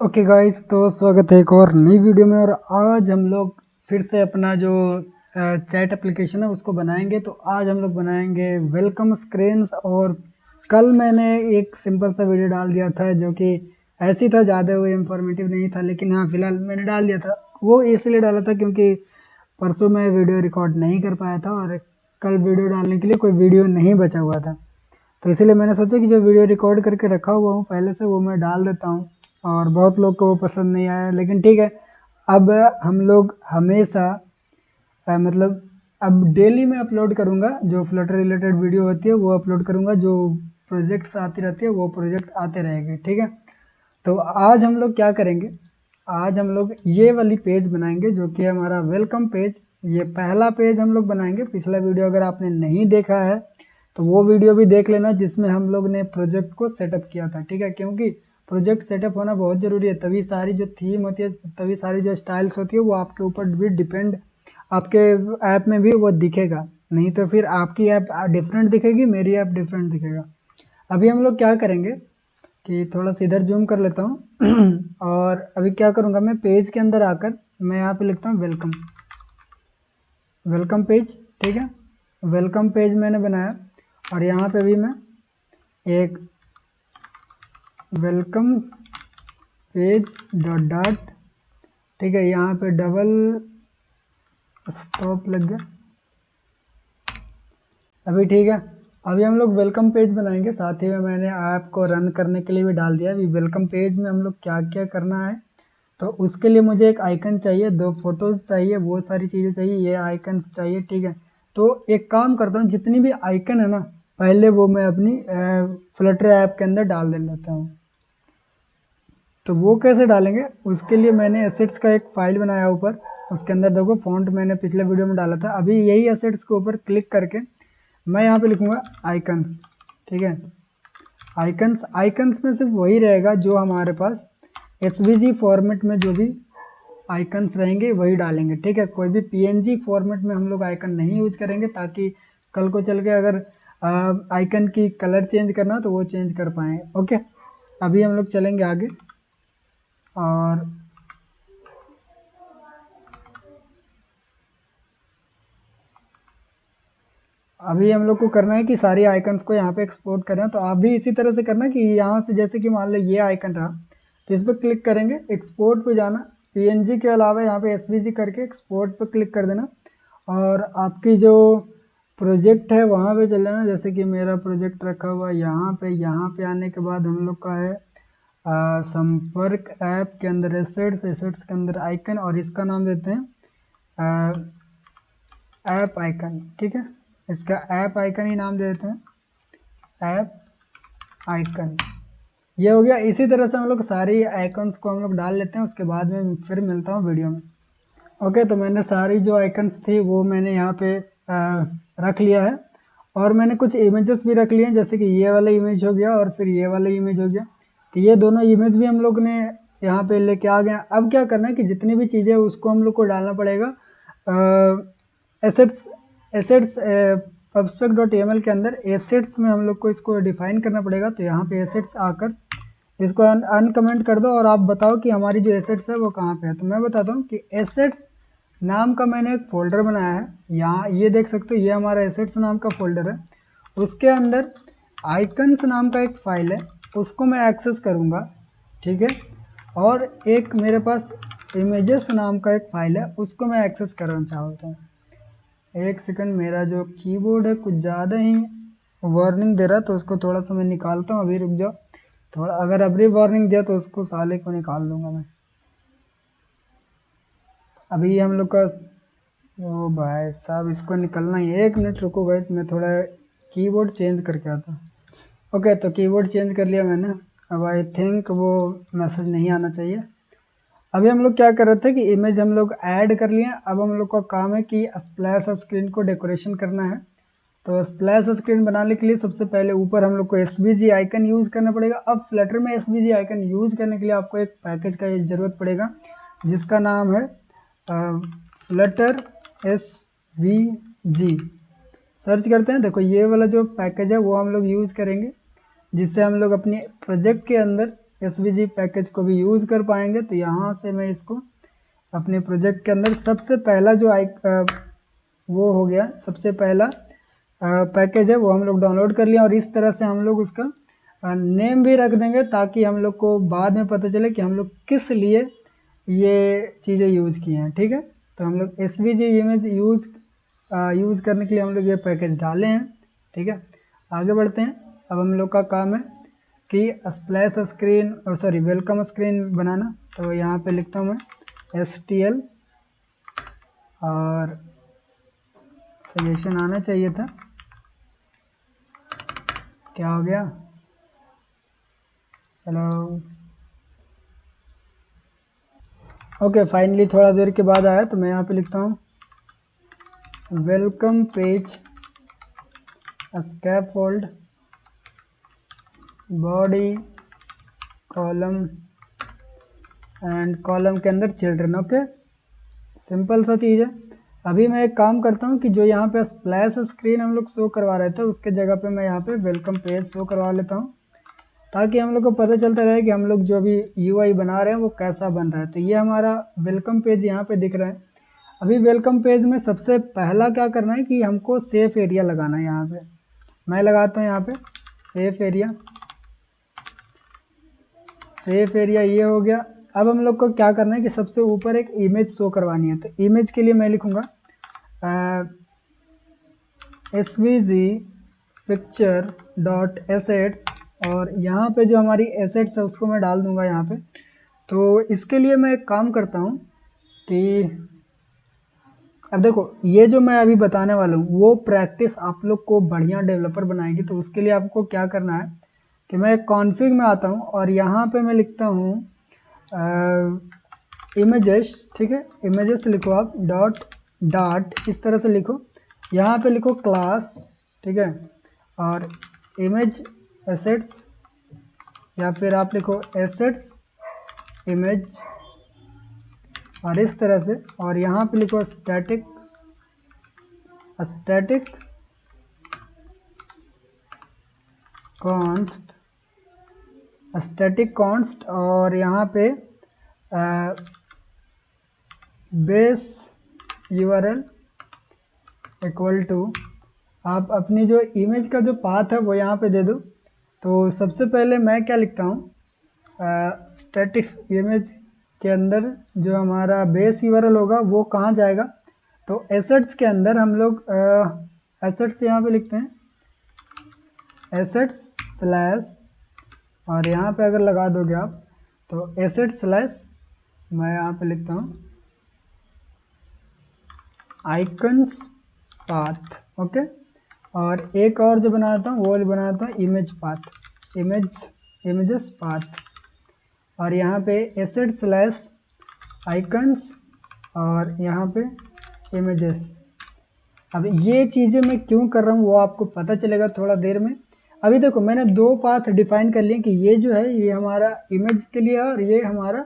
Okay guys, तो स्वागत है एक और नई वीडियो में। और आज हम लोग फिर से अपना जो चैट एप्लीकेशन है उसको बनाएंगे। तो आज हम लोग बनाएंगे वेलकम स्क्रीन्स। और कल मैंने एक सिंपल सा वीडियो डाल दिया था जो कि ऐसी था, ज़्यादा वो इन्फॉर्मेटिव नहीं था, लेकिन हाँ फिलहाल मैंने डाल दिया था। वो इसलिए डाला था क्योंकि परसों मैं वीडियो रिकॉर्ड नहीं कर पाया था और कल वीडियो डालने के लिए कोई वीडियो नहीं बचा हुआ था। तो इसीलिए मैंने सोचा कि जो वीडियो रिकॉर्ड करके रखा हुआ हूँ पहले से, वो मैं डाल देता हूँ। और बहुत लोग को वो पसंद नहीं आया, लेकिन ठीक है। अब हम लोग हमेशा मतलब अब डेली मैं अपलोड करूँगा, जो फ्लटर रिलेटेड वीडियो होती है वो अपलोड करूँगा, जो प्रोजेक्ट्स आती रहती है वो प्रोजेक्ट आते रहेंगे, ठीक है। तो आज हम लोग क्या करेंगे, आज हम लोग ये वाली पेज बनाएंगे जो कि हमारा वेलकम पेज। ये पहला पेज हम लोग बनाएंगे। पिछला वीडियो अगर आपने नहीं देखा है तो वो वीडियो भी देख लेना, जिसमें हम लोग ने प्रोजेक्ट को सेटअप किया था, ठीक है। क्योंकि प्रोजेक्ट सेटअप होना बहुत ज़रूरी है, तभी सारी जो थीम होती है, तभी सारी जो स्टाइल्स होती है वो आपके ऊपर भी डिपेंड, आपके ऐप में भी वो दिखेगा। नहीं तो फिर आपकी ऐप डिफरेंट दिखेगी, मेरी ऐप डिफरेंट दिखेगा। अभी हम लोग क्या करेंगे कि थोड़ा सा इधर जूम कर लेता हूँ और अभी क्या करूँगा, मैं पेज के अंदर आकर मैं यहाँ पे लिखता हूँ वेलकम, वेलकम पेज, ठीक है। वेलकम पेज मैंने बनाया और यहाँ पे भी मैं एक वेलकम पेज डॉट डॉट, ठीक है, यहाँ पे डबल स्टॉप लग गया। अभी ठीक है। अभी हम लोग वेलकम पेज बनाएंगे, साथ ही में मैंने ऐप को रन करने के लिए भी डाल दिया। अभी वेलकम पेज में हम लोग क्या क्या करना है, तो उसके लिए मुझे एक आइकन चाहिए, 2 फोटोज़ चाहिए, वो सारी चीज़ें चाहिए, ये आइकन्स चाहिए, ठीक है। तो एक काम करता हूँ, जितनी भी आइकन है ना पहले वो मैं अपनी फ्लटर ऐप के अंदर डाल दे लेता हूँ। तो वो कैसे डालेंगे, उसके लिए मैंने एसेट्स का एक फ़ाइल बनाया ऊपर, उसके अंदर देखो फ़ॉन्ट मैंने पिछले वीडियो में डाला था। अभी यही एसेट्स के ऊपर क्लिक करके मैं यहाँ पे लिखूँगा आइकन्स, ठीक है। आइकन्स, आइकन्स में सिर्फ वही रहेगा जो हमारे पास एसवीजी फॉर्मेट में जो भी आइकन्स रहेंगे वही डालेंगे, ठीक है। कोई भी पीएनजी फॉर्मेट में हम लोग आइकन नहीं यूज करेंगे, ताकि कल को चल के अगर आइकन की कलर चेंज करना हो तो वो चेंज कर पाएँ, ओके। अभी हम लोग चलेंगे आगे और अभी हम लोग को करना है कि सारी आइकन्स को यहाँ पे एक्सपोर्ट करना है। तो आप भी इसी तरह से करना कि यहाँ से, जैसे कि मान लो ये आइकन रहा, तो इस पर क्लिक करेंगे, एक्सपोर्ट पे जाना, पीएनजी के अलावा यहाँ पे एसवीजी करके एक्सपोर्ट पे क्लिक कर देना और आपकी जो प्रोजेक्ट है वहाँ पे चल जाना। जैसे कि मेरा प्रोजेक्ट रखा हुआ है यहाँ पे आने के बाद हम लोग का है संपर्क ऐप के अंदर एसेट्स, एसेट्स के अंदर आइकन, और इसका नाम देते हैं ऐप आइकन, ठीक है। इसका ऐप आइकन ही नाम दे देते हैं, ऐप आइकन। ये हो गया। इसी तरह से हम लोग सारी आइकन्स को हम लोग डाल लेते हैं, उसके बाद में फिर मिलता हूँ वीडियो में। ओके, तो मैंने सारी जो आइकन्स थी वो मैंने यहाँ पे रख लिया है और मैंने कुछ इमेजेस भी रख लिए हैं, जैसे कि ये वाला इमेज हो गया और फिर ये वाला इमेज हो गया। तो ये दोनों इमेज भी हम लोग ने यहाँ पे लेके आ गए। अब क्या करना है कि जितनी भी चीज़ें उसको हम लोग को डालना पड़ेगा assets, assets pubspec dot M L के अंदर एसेट्स में हम लोग को इसको डिफाइन करना पड़ेगा। तो यहाँ पे एसेट्स आकर इसको अनकमेंट कर दो और आप बताओ कि हमारी जो एसेट्स है वो कहाँ पे है। तो मैं बताता हूँ कि एसेट्स नाम का मैंने एक फ़ोल्डर बनाया है, यहाँ ये देख सकते हो, ये हमारा एसेट्स नाम का फ़ोल्डर है। उसके अंदर आइकन्स नाम का एक फ़ाइल है, उसको मैं एक्सेस करूँगा, ठीक है। और एक मेरे पास इमेजेस नाम का एक फ़ाइल है, उसको मैं एक्सेस करना चाहता हूँ। एक सेकंड, मेरा जो कीबोर्ड है कुछ ज़्यादा ही वार्निंग दे रहा है, तो उसको थोड़ा सा मैं निकालता हूँ। अभी रुक जाओ थोड़ा, अगर अभी वार्निंग दिया तो उसको साले को निकाल दूंगा मैं। अभी हम लोग का, ओ भाई साहब, इसको निकलना ही, 1 मिनट रुको गाइस, मैं थोड़ा कीबोर्ड चेंज करके आता हूँ। ओके, तो कीबोर्ड चेंज कर लिया मैंने। अब आई थिंक वो मैसेज नहीं आना चाहिए। अभी हम लोग क्या कर रहे थे कि इमेज हम लोग ऐड कर लिए। अब हम लोग का काम है कि स्प्लैश स्क्रीन को डेकोरेशन करना है। तो स्प्लैश स्क्रीन बनाने के लिए सबसे पहले ऊपर हम लोग को एसवीजी आइकन यूज़ करना पड़ेगा। अब फ्लटर में एसवीजी आइकन यूज़ करने के लिए आपको एक पैकेज का ज़रूरत पड़ेगा, जिसका नाम है फ्लटर SVG। सर्च करते हैं, देखो ये वाला जो पैकेज है वो हम लोग यूज़ करेंगे, जिससे हम लोग अपने प्रोजेक्ट के अंदर SVG पैकेज को भी यूज़ कर पाएंगे। तो यहाँ से मैं इसको अपने प्रोजेक्ट के अंदर सबसे पहला जो वो हो गया, सबसे पहला पैकेज है वो हम लोग डाउनलोड कर लिया। और इस तरह से हम लोग उसका नेम भी रख देंगे ताकि हम लोग को बाद में पता चले कि हम लोग किस लिए ये चीज़ें यूज़ किए हैं। ठीक है, तो हम लोग SVG इमेज यूज़ करने के लिए हम लोग ये पैकेज डाले हैं। ठीक है, आगे बढ़ते हैं। अब हम लोग का काम है कि स्प्लैश स्क्रीन और सॉरी वेलकम स्क्रीन बनाना। तो यहाँ पे लिखता हूँ मैं STL और सजेशन आना चाहिए था, क्या हो गया, हेलो, ओके फाइनली थोड़ा देर के बाद आया। तो मैं यहाँ पे लिखता हूँ welcome page scaffold body column and column के अंदर चिल्ड्रन। ओके, सिंपल सा चीज़ है। अभी मैं एक काम करता हूँ कि जो यहाँ पे स्प्लैश स्क्रीन हम लोग शो करवा रहे थे उसके जगह पे मैं यहाँ पे वेलकम पेज शो करवा लेता हूँ ताकि हम लोग को पता चलता रहे कि हम लोग जो भी UI बना रहे हैं वो कैसा बन रहा है। तो ये हमारा वेलकम पेज यहाँ पे दिख रहा है। अभी वेलकम पेज में सबसे पहला क्या करना है कि हमको सेफ एरिया लगाना है। यहाँ पे मैं लगाता हूँ यहाँ पे सेफ एरिया। सेफ एरिया ये हो गया। अब हम लोग को क्या करना है कि सबसे ऊपर एक इमेज शो करवानी है। तो इमेज के लिए मैं लिखूँगा SVG पिक्चर डॉट एसेट्स और यहाँ पे जो हमारी एसेट्स है उसको मैं डाल दूँगा यहाँ पे। तो इसके लिए मैं एक काम करता हूँ कि अब देखो ये जो मैं अभी बताने वाला हूँ वो प्रैक्टिस आप लोग को बढ़िया डेवलपर बनाएगी। तो उसके लिए आपको क्या करना है कि मैं कॉन्फ़िग में आता हूँ और यहाँ पे मैं लिखता हूँ इमेजेस। ठीक है, इमेजेस लिखो आप डॉट इस तरह से लिखो। यहाँ पे लिखो क्लास, ठीक है, और इमेज एसेट्स या फिर आप लिखो एसेट्स इमेज और इस तरह से। और यहाँ पे लिखो स्टैटिक कॉन्स्ट और यहाँ पे बेस URL इक्वल टू आप अपनी जो इमेज का जो पाथ है वो यहाँ पे दे दो। तो सबसे पहले मैं क्या लिखता हूँ, स्टैटिक्स इमेज के अंदर जो हमारा बेस URL होगा वो कहाँ जाएगा। तो एसेट्स के अंदर हम लोग एसेट्स यहाँ पे लिखते हैं एसेट्स स्लैश और यहाँ पे अगर लगा दोगे आप तो एसेट स्लैश मैं यहाँ पे लिखता हूँ आइकन्स पाथ। ओके, और एक और जो बनाता हूँ वो बनाता हूँ इमेज पाथ, इमेजेस पाथ और यहाँ पे एसेट स्लैश आइकन्स और यहाँ पे इमेजेस। अब ये चीज़ें मैं क्यों कर रहा हूँ वो आपको पता चलेगा थोड़ा देर में। अभी देखो मैंने दो पाथ डिफाइन कर लिए कि ये जो है ये हमारा इमेज के लिए और ये हमारा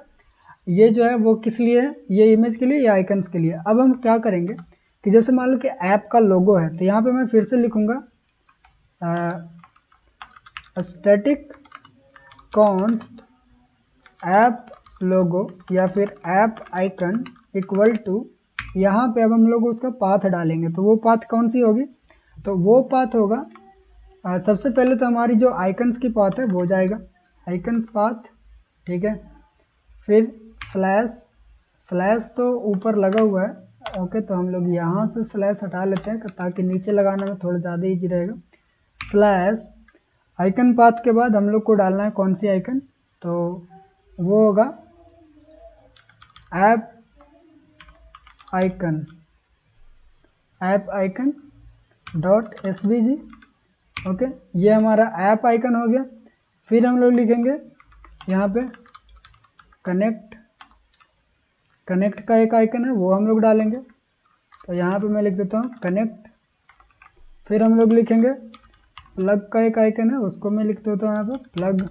ये जो है वो किस लिए है, ये इमेज के लिए या आइकन्स के लिए। अब हम क्या करेंगे कि जैसे मान लो कि ऐप का लोगो है तो यहाँ पे मैं फिर से लिखूँगा स्टैटिक कॉन्स्ट ऐप लोगो या फिर ऐप आइकन इक्वल टू यहाँ पे अब हम लोग उसका पाथ डालेंगे। तो वो पाथ कौन सी होगी, तो वो पाथ होगा सबसे पहले तो हमारी जो आइकन्स की पाथ है वो जाएगा आइकन्स पाथ, ठीक है। फिर स्लैश तो ऊपर लगा हुआ है, ओके, तो हम लोग यहाँ से स्लैश हटा लेते हैं ताकि नीचे लगाना में थोड़ा ज़्यादा ईजी रहेगा। स्लैश आइकन पाथ के बाद हम लोग को डालना है कौन सी आइकन, तो वो होगा app icon dot SVG। Okay, ये हमारा ऐप आइकन हो गया। फिर हम लोग लिखेंगे यहाँ पे कनेक्ट का एक आइकन है वो हम लोग डालेंगे। तो यहाँ पे मैं लिख देता हूँ कनेक्ट। फिर हम लोग लिखेंगे प्लग का एक आइकन है उसको मैं लिख देता हूँ यहाँ पे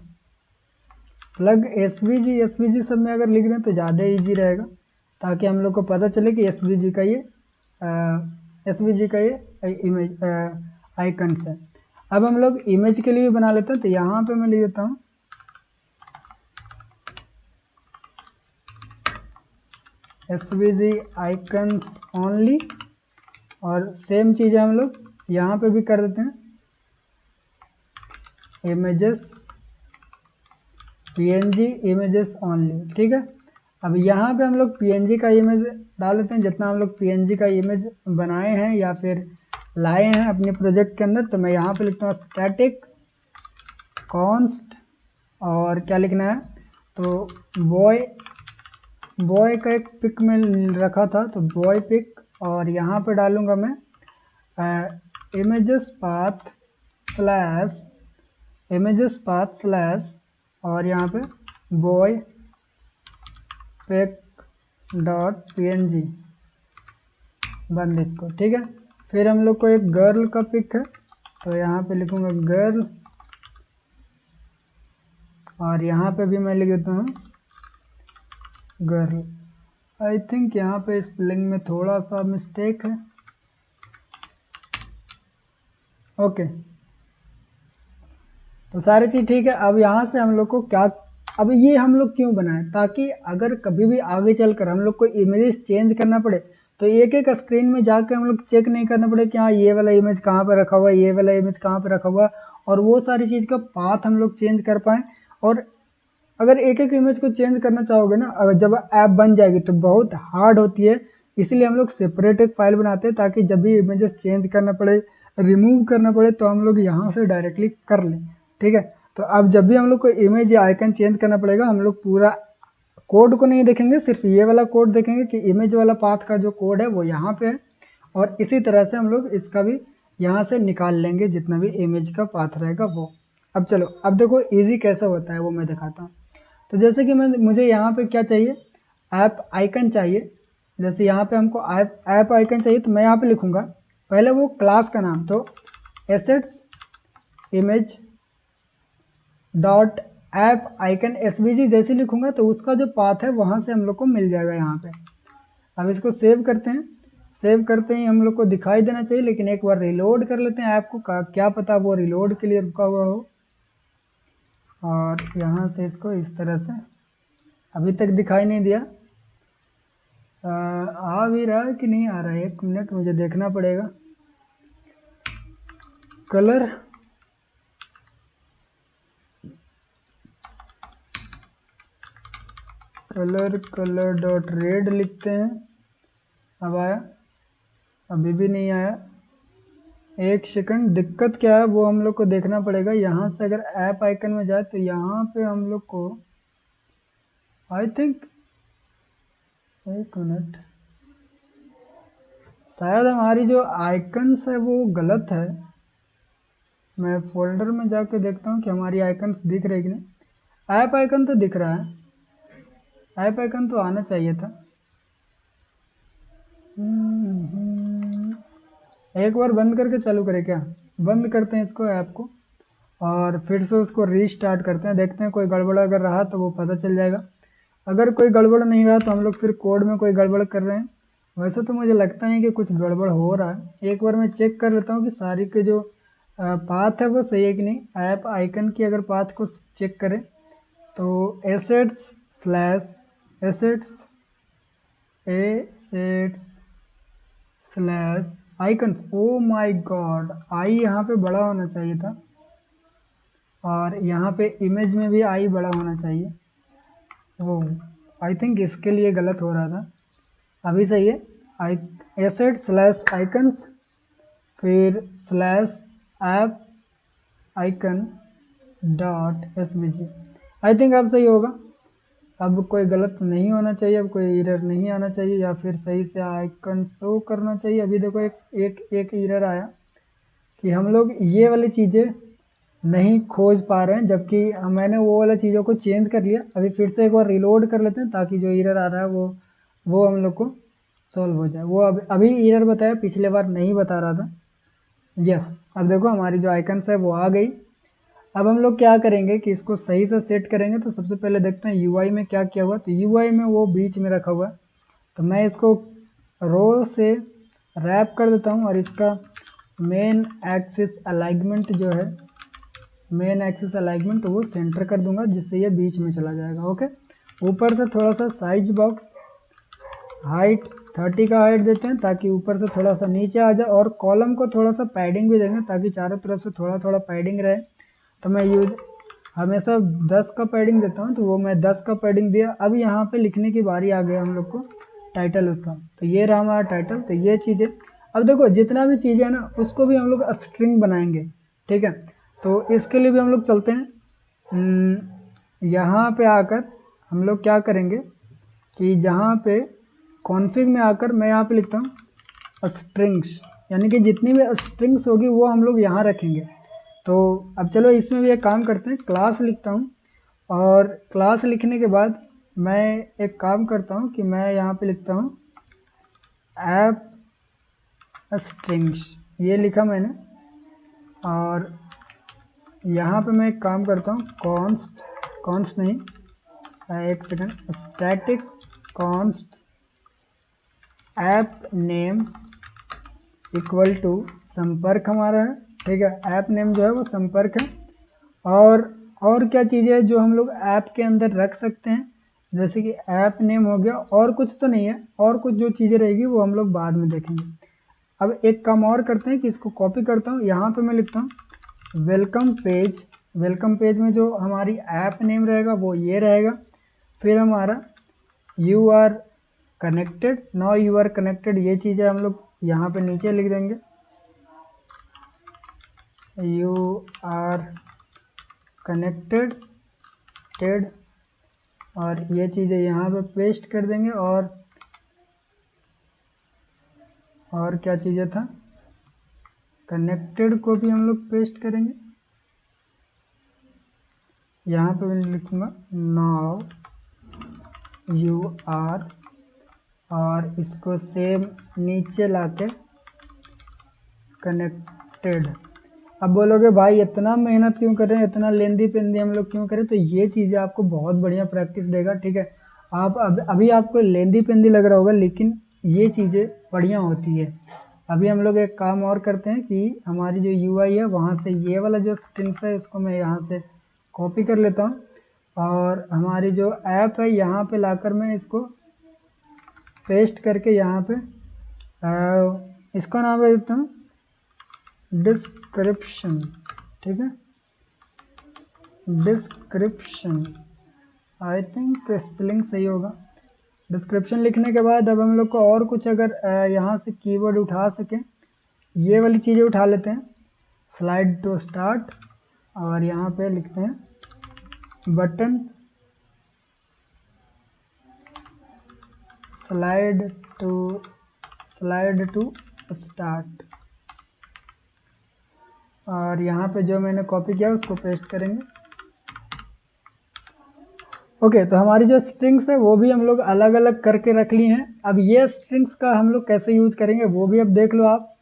प्लग SVG सब में अगर लिख दें तो ज़्यादा इजी रहेगा ताकि हम लोग को पता चले कि SVG का ये इमेज आइकन्स है। अब हम लोग इमेज के लिए बना लेते हैं। तो यहाँ पे मैं लिख देता हूँ SVG आइकन्स ओनली, और सेम चीज़ हम लोग यहाँ पे भी कर देते हैं, इमेजेस PNG इमेजेस ओनली। ठीक है, अब यहाँ पे हम लोग PNG का इमेज डाल देते हैं, जितना हम लोग PNG का इमेज बनाए हैं या फिर लाए हैं अपने प्रोजेक्ट के अंदर। तो मैं यहाँ पे लिखता हूँ स्टैटिक कॉन्स्ट, और क्या लिखना है, तो बॉय का एक पिक में रखा था तो बॉय पिक, और यहाँ पे डालूंगा मैं इमेजेस पाथ स्लैश और यहाँ पे बॉय पिक डॉट PNG, बंद इसको। ठीक है, फिर हम लोग को एक गर्ल का पिक है तो यहाँ पे लिखूंगा गर्ल, और यहाँ पे भी मैं लिख देता हूँ गर्ल। आई थिंक यहाँ पे स्पेलिंग में थोड़ा सा मिस्टेक है। ओके, तो सारी चीज़ ठीक है। अब यहाँ से हम लोग को क्या, अब ये हम लोग क्यों बनाए, ताकि अगर कभी भी आगे चलकर हम लोग को इमेजेस चेंज करना पड़े तो एक एक स्क्रीन में जाकर हम लोग चेक नहीं करना पड़े कि हाँ ये वाला इमेज कहाँ पर रखा हुआ है, ये वाला इमेज कहाँ पर रखा हुआ है, और वो सारी चीज़ का पाथ हम लोग चेंज कर पाएँ। और अगर एक एक इमेज को चेंज करना चाहोगे ना, अगर जब ऐप बन जाएगी तो बहुत हार्ड होती है, इसलिए हम लोग सेपरेट एक फाइल बनाते हैं ताकि जब भी इमेजेस चेंज करना पड़े, रिमूव करना पड़े, तो हम लोग यहाँ से डायरेक्टली कर लें। ठीक है, तो अब जब भी हम लोग को इमेज या आइकन चेंज करना पड़ेगा, हम लोग पूरा कोड को नहीं देखेंगे, सिर्फ ये वाला कोड देखेंगे कि इमेज वाला पाथ का जो कोड है वो यहाँ पे है, और इसी तरह से हम लोग इसका भी यहाँ से निकाल लेंगे जितना भी इमेज का पाथ रहेगा वो। अब चलो, अब देखो इजी कैसे होता है वो मैं दिखाता हूँ। तो जैसे कि मुझे यहाँ पे क्या चाहिए, ऐप आइकन चाहिए। जैसे यहाँ पे हमको ऐप आइकन चाहिए, तो मैं यहाँ पे लिखूँगा पहले वो क्लास का नाम, तो assets image dot app icon SVG जैसे लिखूंगा तो उसका जो पाथ है वहाँ से हम लोग को मिल जाएगा यहाँ पे। अब इसको सेव करते हैं, सेव करते ही हम लोग को दिखाई देना चाहिए, लेकिन एक बार रिलोड कर लेते हैं ऐप को, क्या पता वो रिलोड के लिए रुका हुआ हो। और यहाँ से इसको इस तरह से, अभी तक दिखाई नहीं दिया, आ भी रहा है कि नहीं आ रहा है, 1 मिनट मुझे देखना पड़ेगा। कलर डॉट रेड लिखते हैं, अब आया, अभी भी नहीं आया, 1 सेकंड। दिक्कत क्या है वो हम लोग को देखना पड़ेगा। यहाँ से अगर ऐप आइकन में जाए तो यहाँ पे हम लोग को आई थिंक 1 मिनट, शायद हमारी जो आइकन्स है वो गलत है। मैं फोल्डर में जाके देखता हूँ कि हमारी आइकन्स दिख रही कि नहीं। ऐप आइकन तो दिख रहा है, ऐप आइकन तो आना चाहिए था। एक बार बंद करके चालू करें क्या, बंद करते हैं इसको ऐप को और फिर से उसको रीस्टार्ट करते हैं, देखते हैं कोई गड़बड़ अगर रहा तो वो पता चल जाएगा। अगर कोई गड़बड़ नहीं रहा तो हम लोग फिर कोड में कोई गड़बड़ कर रहे हैं। वैसे तो मुझे लगता है कि कुछ गड़बड़ हो रहा है, एक बार मैं चेक कर लेता हूँ कि सारी के जो पाथ है वो सही है कि नहीं। ऐप आइकन की अगर पाथ को चेक करें तो assets slash icons, oh my God, I यहाँ पे बड़ा होना चाहिए था और यहाँ पे इमेज में भी आई बड़ा होना चाहिए। वो आई थिंक इसके लिए गलत हो रहा था, अभी सही है। एसेट स्लैश आइकन्स फिर slash app icon dot SVG, I think अब सही होगा। अब कोई गलत नहीं होना चाहिए, अब कोई एरर नहीं आना चाहिए, या फिर सही से आइकन शो करना चाहिए। अभी देखो एक एरर आया कि हम लोग ये वाली चीज़ें नहीं खोज पा रहे हैं, जबकि मैंने वो वाला चीज़ों को चेंज कर लिया। अभी फिर से एक बार रिलोड कर लेते हैं ताकि जो एरर आ रहा है वो हम लोग को सॉल्व हो जाए। वो अभी एरर बताया, पिछले बार नहीं बता रहा था। यस, अब देखो हमारी जो आइकन्स है वो आ गई। अब हम लोग क्या करेंगे कि इसको सही से सेट करेंगे। तो सबसे पहले देखते हैं UI में क्या किया हुआ। तो UI में वो बीच में रखा हुआ है, तो मैं इसको रो से रैप कर देता हूँ और इसका मेन एक्सिस अलाइनमेंट जो है, मेन एक्सिस अलाइनमेंट वो सेंटर कर दूंगा, जिससे ये बीच में चला जाएगा। ओके, ऊपर से थोड़ा सा साइज बॉक्स हाइट 30 का हाइट देते हैं ताकि ऊपर से थोड़ा सा नीचे आ जाए, और कॉलम को थोड़ा सा पैडिंग भी देंगे ताकि चारों तरफ से थोड़ा थोड़ा पैडिंग रहे। तो मैं यूज हमेशा 10 का पैडिंग देता हूँ, तो वो मैं 10 का पैडिंग दिया। अब यहाँ पे लिखने की बारी आ गई हम लोग को टाइटल उसका, तो ये रहा हमारा टाइटल। तो ये चीज़ें अब देखो जितना भी चीज़ें है ना उसको भी हम लोग स्ट्रिंग बनाएंगे, ठीक है। तो इसके लिए भी हम लोग चलते हैं, यहाँ पे आकर हम लोग क्या करेंगे कि जहाँ पे कॉन्फ़िग में आकर मैं यहाँ पे लिखता हूँ स्ट्रिंग्स, यानी कि जितनी भी स्ट्रिंग्स होगी वो हम लोग यहाँ रखेंगे। तो अब चलो इसमें भी एक काम करते हैं, क्लास लिखता हूँ, और क्लास लिखने के बाद मैं एक काम करता हूँ कि मैं यहाँ पे लिखता हूँ ऐप स्ट्रिंग्स, ये लिखा मैंने। और यहाँ पे मैं एक काम करता हूँ कॉन्स्ट नहीं, एक second, static const app name equal to Sampark हमारा है, ठीक है। ऐप नेम जो है वो संपर्क है। और क्या चीज़ें जो हम लोग ऐप के अंदर रख सकते हैं, जैसे कि ऐप नेम हो गया, और कुछ तो नहीं है, और कुछ जो चीज़ें रहेगी वो हम लोग बाद में देखेंगे। अब एक काम और करते हैं कि इसको कॉपी करता हूँ, यहाँ पे मैं लिखता हूँ वेलकम पेज। वेलकम पेज में जो हमारी ऐप नेम रहेगा वो ये रहेगा। फिर हमारा you are connected, now you are connected, ये चीज़ें हम लोग यहाँ पे नीचे लिख देंगे, यू आर कनेक्टेड, और ये चीज़ें यहाँ पे पेस्ट कर देंगे। और क्या चीज़ें था, कनेक्टेड को भी हम लोग पेस्ट करेंगे। यहाँ पे मैं लिखूँगा नाउ यू आर, और इसको सेम नीचे लाके कनेक्टेड। अब बोलोगे भाई इतना मेहनत क्यों कर रहे हैं, इतना लेंदी पेंदी हम लोग क्यों करें, तो ये चीज़ें आपको बहुत बढ़िया प्रैक्टिस देगा, ठीक है। आप अभी आपको लेंदी पेंदी लग रहा होगा, लेकिन ये चीज़ें बढ़िया होती है। अभी हम लोग एक काम और करते हैं कि हमारी जो यूआई है वहाँ से ये वाला जो स्ट्रिंग्स है इसको मैं यहाँ से कॉपी कर लेता हूँ, और हमारी जो ऐप है यहाँ पे लाकर मैं इसको पेस्ट करके यहाँ पे इसका नाम दे देता हूँ डिस्क्रिप्शन, ठीक है, डिस्क्रिप्शन, आई थिंक स्पेलिंग सही होगा। डिस्क्रिप्शन लिखने के बाद अब हम लोग को और कुछ अगर यहाँ से कीवर्ड उठा सकें, ये वाली चीज़ें उठा लेते हैं, स्लाइड टू स्टार्ट, और यहाँ पे लिखते हैं बटन स्लाइड टू स्टार्ट, और यहाँ पे जो मैंने कॉपी किया उसको पेस्ट करेंगे। ओके, तो हमारी जो स्ट्रिंग्स है वो भी हम लोग अलग अलग करके रख ली हैं। अब ये स्ट्रिंग्स का हम लोग कैसे यूज़ करेंगे वो भी अब देख लो आप।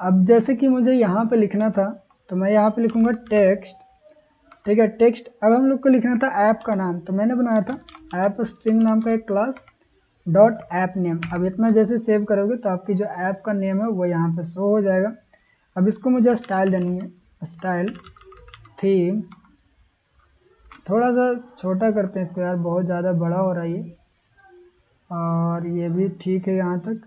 अब जैसे कि मुझे यहाँ पे लिखना था, तो मैं यहाँ पे लिखूँगा टेक्स्ट, ठीक है, टेक्स्ट। अब हम लोग को लिखना था ऐप का नाम, तो मैंने बनाया था ऐप स्ट्रिंग नाम का एक क्लास डॉट ऐप नेम। अब इतना जैसे सेव करोगे तो आपकी जो ऐप का नेम है वो यहाँ पे शो हो जाएगा। अब इसको मुझे स्टाइल देनी है, स्टाइल थीम, थोड़ा सा छोटा करते हैं इसको यार, बहुत ज़्यादा बड़ा हो रहा है ये, और ये भी ठीक है यहाँ तक।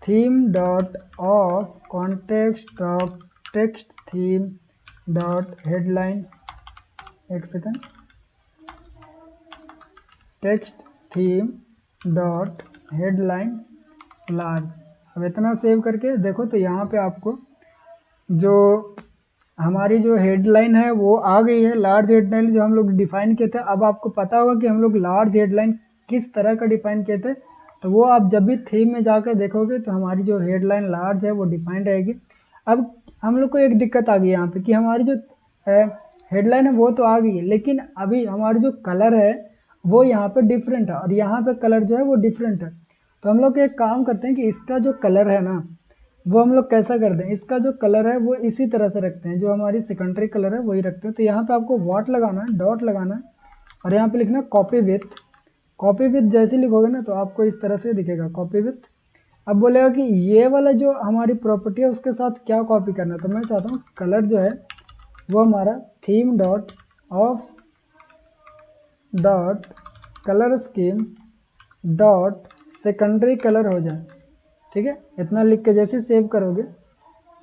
Theme dot of context dot text theme dot headline, एक second, text theme dot headline large. अब इतना सेव करके देखो तो यहाँ पे आपको जो हमारी जो हेडलाइन है वो आ गई है, लार्ज हेडलाइन जो हम लोग डिफाइन किए थे। अब आपको पता होगा कि हम लोग लार्ज हेडलाइन किस तरह का डिफाइन किए थे, तो वो आप जब भी थीम में जाकर देखोगे तो हमारी जो हेडलाइन लार्ज है वो डिफाइंड रहेगी। अब हम लोग को एक दिक्कत आ गई यहाँ पे कि हमारी जो हेडलाइन है वो तो आ गई है, लेकिन अभी हमारी जो कलर है वो यहाँ पे डिफरेंट है, और यहाँ पे कलर जो है वो डिफरेंट है। तो हम लोग एक काम करते हैं कि इसका जो कलर है ना वो हम लोग कैसा कर दें, इसका जो कलर है वो इसी तरह से रखते हैं, जो हमारी सेकेंडरी कलर है वही रखते हैं। तो यहाँ पे आपको व्हाट लगाना है, डॉट लगाना है, और यहाँ पे लिखना है कॉपी विथ। कॉपी विथ जैसे लिखोगे ना तो आपको इस तरह से दिखेगा कॉपी विथ। अब बोलेगा कि ये वाला जो हमारी प्रॉपर्टी है उसके साथ क्या कॉपी करना है, तो मैं चाहता हूँ कलर जो है वो हमारा theme dot of dot colour scheme dot secondary colour हो जाए। ठीक है, इतना लिख के जैसे सेव करोगे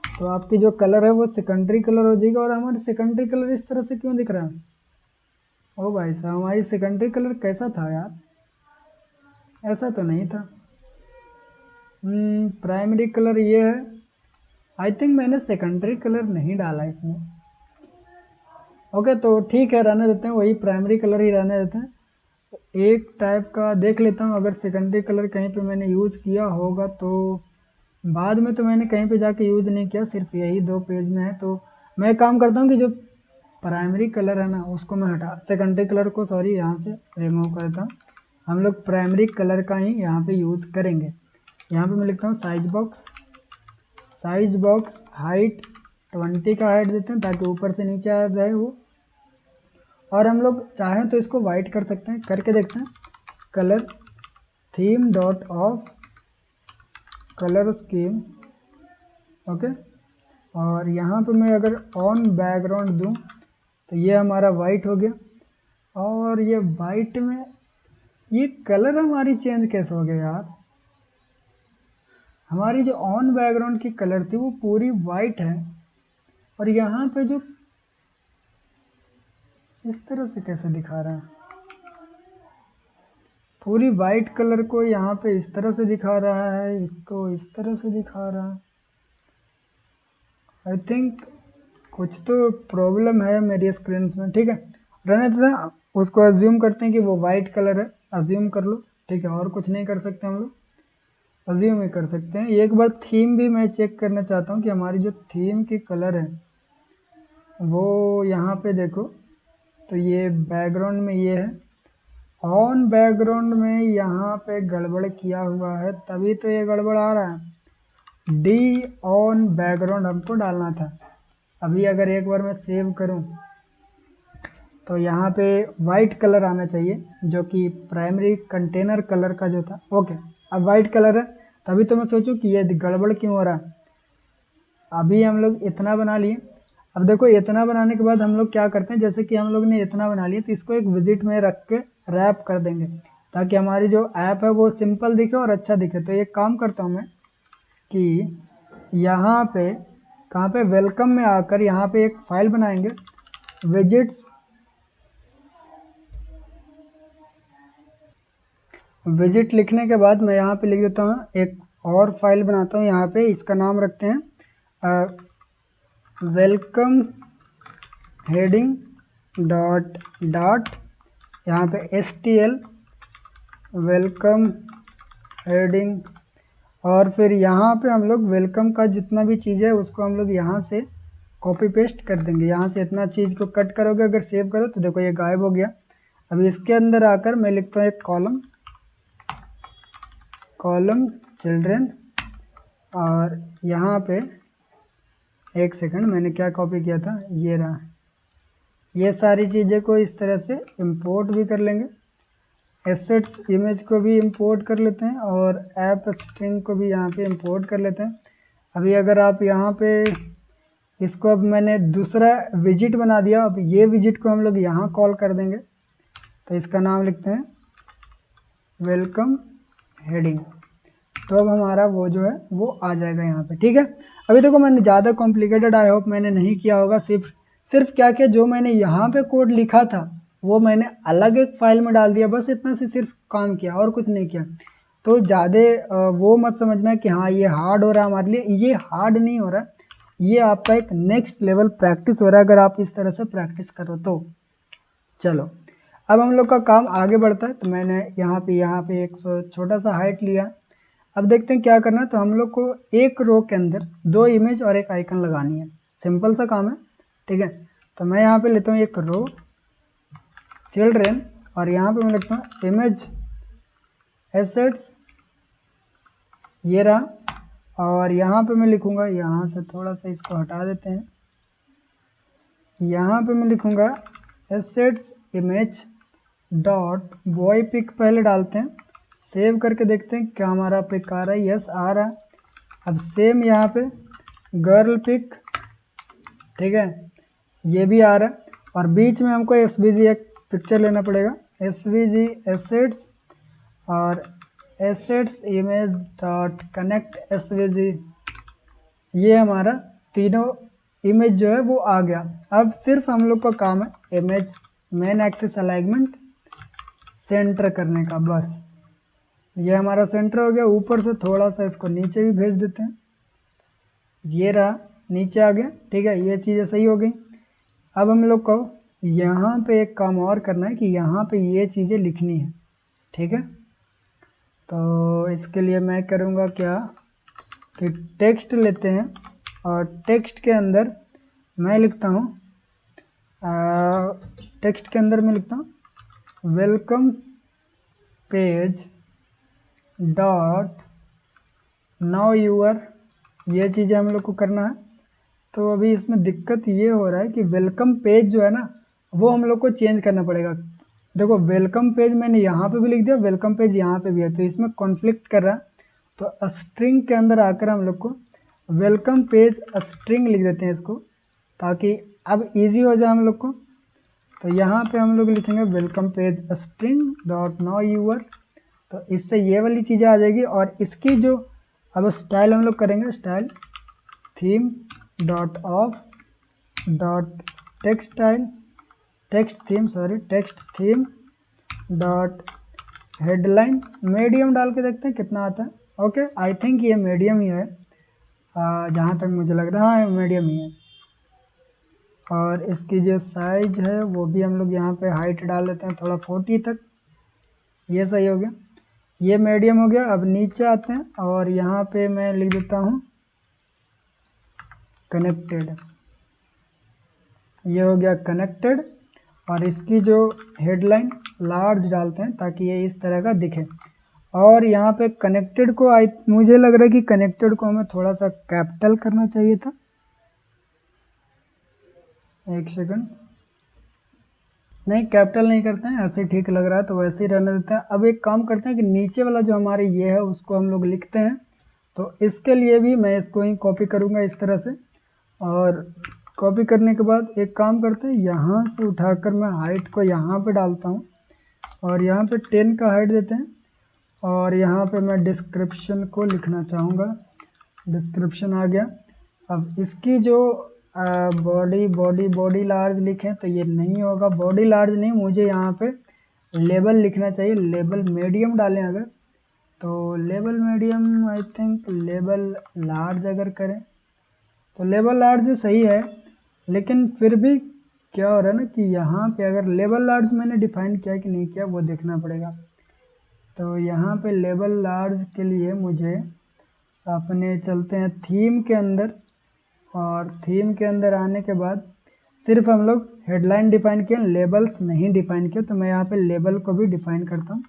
तो आपकी जो कलर है वो सेकेंडरी कलर हो जाएगा। और हमारी सेकेंडरी कलर इस तरह से क्यों दिख रहा है? ओ भाई साहब, हमारी सेकेंडरी कलर कैसा था यार? ऐसा तो नहीं था। प्राइमरी कलर ये है। आई थिंक मैंने सेकेंडरी कलर नहीं डाला इसमें। ओके, तो ठीक है, रहने देते हैं, वही प्राइमरी कलर ही रहने देते हैं। एक टाइप का देख लेता हूँ, अगर सेकेंडरी कलर कहीं पे मैंने यूज़ किया होगा तो। बाद में तो मैंने कहीं पे जाके यूज़ नहीं किया, सिर्फ यही 2 पेज में है। तो मैं काम करता हूँ कि जो प्राइमरी कलर है ना उसको मैं हटा, सेकेंडरी कलर को सॉरी यहाँ से रिमूव करता हूँ। हम लोग प्राइमरी कलर का ही यहाँ पे यूज़ करेंगे। यहाँ पे मैं लिखता हूँ साइज बॉक्स हाइट 20 का हाइट देते हैं ताकि ऊपर से नीचे आ जाए वो। और हम लोग चाहें तो इसको वाइट कर सकते हैं, करके देखते हैं। Colour theme dot of colour scheme. Okay, और यहाँ पे मैं अगर ऑन बैकग्राउंड दूँ तो ये हमारा वाइट हो गया। और ये वाइट में ये कलर हमारी चेंज कैसे हो गया यार? हमारी जो ऑन बैकग्राउंड की कलर थी वो पूरी वाइट है, और यहाँ पे जो इस तरह से कैसे दिखा रहा है? पूरी वाइट कलर को यहाँ पे इस तरह से दिखा रहा है, इसको इस तरह से दिखा रहा है। आई थिंक कुछ तो प्रॉब्लम है मेरी स्क्रीन में। ठीक है, रहने देते हैं, उसको अज्यूम करते हैं कि वो वाइट कलर है। अज्यूम कर लो, ठीक है, और कुछ नहीं कर सकते हम लोग, अज्यूम ही कर सकते हैं। एक बार थीम भी मैं चेक करना चाहता हूँ कि हमारी जो थीम की कलर है वो यहाँ पे देखो, तो ये बैकग्राउंड में ये है, ऑन बैकग्राउंड में यहाँ पे गड़बड़ किया हुआ है, तभी तो ये गड़बड़ आ रहा है। डी ऑन बैकग्राउंड हमको डालना था। अभी अगर एक बार मैं सेव करूं तो यहाँ पे वाइट कलर आना चाहिए, जो कि प्राइमरी कंटेनर कलर का जो था। ओके, अब वाइट कलर है, तभी तो मैं सोचूं कि ये गड़बड़ क्यों हो रहा है। अभी हम लोग इतना बना लिए। अब देखो, इतना बनाने के बाद हम लोग क्या करते हैं, जैसे कि हम लोग ने इतना बना लिया तो इसको एक विजिट में रख के रैप कर देंगे ताकि हमारी जो ऐप है वो सिंपल दिखे और अच्छा दिखे। तो एक काम करता हूँ मैं कि यहाँ पे कहाँ पे वेलकम में आकर यहाँ पे एक फाइल बनाएंगे, विजिट लिखने के बाद मैं यहाँ पे लिख देता हूँ एक और फाइल बनाता हूँ। यहाँ पे इसका नाम रखते हैं वेलकम हेडिंग डॉट डॉट, यहाँ पे STL वेलकम हेडिंग। और फिर यहाँ पे हम लोग वेलकम का जितना भी चीज़ है उसको हम लोग यहाँ से कॉपी पेस्ट कर देंगे। यहाँ से इतना चीज़ को कट करोगे, अगर सेव करो तो देखो ये गायब हो गया। अभी इसके अंदर आकर मैं लिखता हूँ एक कॉलम चिल्ड्रेन, और यहाँ पे एक सेकंड, मैंने क्या कॉपी किया था, ये रहा। ये सारी चीज़ें को इस तरह से इंपोर्ट भी कर लेंगे। एसेट्स इमेज को भी इंपोर्ट कर लेते हैं और ऐप स्ट्रिंग को भी यहाँ पे इंपोर्ट कर लेते हैं। अभी अगर आप यहाँ पे इसको, अब मैंने दूसरा विजिट बना दिया, अब ये विजिट को हम लोग यहाँ कॉल कर देंगे। तो इसका नाम लिखते हैं वेलकम हेडिंग। तो अब हमारा वो जो है वो आ जाएगा यहाँ पे। ठीक है, अभी देखो मैंने ज़्यादा कॉम्प्लिकेटेड आई होप मैंने नहीं किया होगा। सिर्फ क्या किया, जो मैंने यहाँ पे कोड लिखा था वो मैंने अलग एक फाइल में डाल दिया, बस इतना से सिर्फ काम किया और कुछ नहीं किया। तो ज़्यादा वो मत समझना कि हाँ ये हार्ड हो रहा है हमारे लिए, ये हार्ड नहीं हो रहा, ये आपका एक नेक्स्ट लेवल प्रैक्टिस हो रहा है अगर आप इस तरह से प्रैक्टिस करो तो। चलो, अब हम लोग का काम आगे बढ़ता है। तो मैंने यहाँ पे एक छोटा सा हाइट लिया। अब देखते हैं क्या करना है। तो हम लोग को एक रो के अंदर 2 इमेज और एक आइकन लगानी है, सिंपल सा काम है। ठीक है, तो मैं यहाँ पे लेता हूँ एक रो चिल्ड्रेन, और यहाँ पे मैं लिखता हूँ इमेज एसेट्स, ये रहा। और यहाँ पे मैं लिखूँगा, यहाँ से थोड़ा सा इसको हटा देते हैं, यहाँ पे मैं लिखूँगा assets image dot boy pic पहले डालते हैं, सेव करके देखते हैं क्या हमारा पिक आ रहा है। यस, आ रहा है। अब सेम यहाँ पे गर्ल पिक, ठीक है, ये भी आ रहा है। और बीच में हमको SVG एक पिक्चर लेना पड़ेगा, SVG एसेट्स और assets image dot connect SVG, ये हमारा तीनों इमेज जो है वो आ गया। अब सिर्फ हम लोग का काम है image main axis alignment centre करने का, बस ये हमारा सेंटर हो गया। ऊपर से थोड़ा सा इसको नीचे भी भेज देते हैं, ये रहा नीचे आ गया, ठीक है, ये चीज़ें सही हो गई। अब हम लोग को यहाँ पे एक काम और करना है कि यहाँ पे ये चीज़ें लिखनी है, ठीक है। तो इसके लिए मैं करूँगा क्या कि टेक्स्ट लेते हैं और टेक्स्ट के अंदर मैं लिखता हूँ, टेक्स्ट के अंदर मैं लिखता हूँ welcome page dot now your, ये चीज़ें हम लोग को करना है। तो अभी इसमें दिक्कत ये हो रहा है कि वेलकम पेज जो है ना वो हम लोग को चेंज करना पड़ेगा। देखो वेलकम पेज मैंने यहाँ पे भी लिख दिया, वेलकम पेज यहाँ पे भी है, तो इसमें कॉन्फ्लिक्ट कर रहा है। तो स्ट्रिंग के अंदर आकर हम लोग को वेलकम पेज स्ट्रिंग लिख देते हैं इसको, ताकि अब इजी हो जाए हम लोग को। तो यहाँ पे हम लोग लिखेंगे welcome page string dot now your, तो इससे ये वाली चीज़ें आ जाएगी। और इसकी जो अब स्टाइल हम लोग करेंगे, style theme dot of dot text style text theme dot headline, medium डाल के देखते हैं कितना आता है। ओके, आई थिंक ये मीडियम ही है, जहाँ तक मुझे लग रहा है मीडियम ही है। और इसकी जो साइज है वो भी हम लोग यहाँ पे हाइट डाल देते हैं थोड़ा 40 तक, ये सही हो गया, ये मीडियम हो गया। अब नीचे आते हैं और यहाँ पे मैं लिख देता हूँ कनेक्टेड, ये हो गया कनेक्टेड। और इसकी जो हेडलाइन लार्ज डालते हैं ताकि ये इस तरह का दिखे। और यहाँ पे कनेक्टेड को मुझे लग रहा है कि कनेक्टेड को हमें थोड़ा सा कैपिटल करना चाहिए था, एक सेकंड, नहीं कैपिटल नहीं करते हैं, ऐसे ठीक लग रहा है तो वैसे ही रहने देते हैं। अब एक काम करते हैं कि नीचे वाला जो हमारे ये है उसको हम लोग लिखते हैं। तो इसके लिए भी मैं इसको ही कॉपी करूँगा इस तरह से, और कॉपी करने के बाद एक काम करते हैं, यहाँ से उठाकर मैं हाइट को यहाँ पे डालता हूँ और यहाँ पे 10 का हाइट देते हैं। और यहाँ पे मैं डिस्क्रिप्शन को लिखना चाहूँगा, डिस्क्रिप्शन आ गया। अब इसकी जो बॉडी लार्ज लिखें तो ये नहीं होगा, बॉडी लार्ज नहीं, मुझे यहाँ पे लेबल लिखना चाहिए, लेबल मीडियम डालें अगर, तो label medium, I think label large अगर करें तो लेबल लार्ज सही है। लेकिन फिर भी क्या हो रहा है ना कि यहाँ पे अगर लेबल लार्ज मैंने डिफाइन किया कि नहीं किया वो देखना पड़ेगा। तो यहाँ पे लेबल लार्ज के लिए मुझे अपने चलते हैं थीम के अंदर, और थीम के अंदर आने के बाद सिर्फ हम लोग हेडलाइन डिफाइन किए, लेबल्स नहीं डिफाइन किए। तो मैं यहाँ पे लेबल को भी डिफाइन करता हूँ।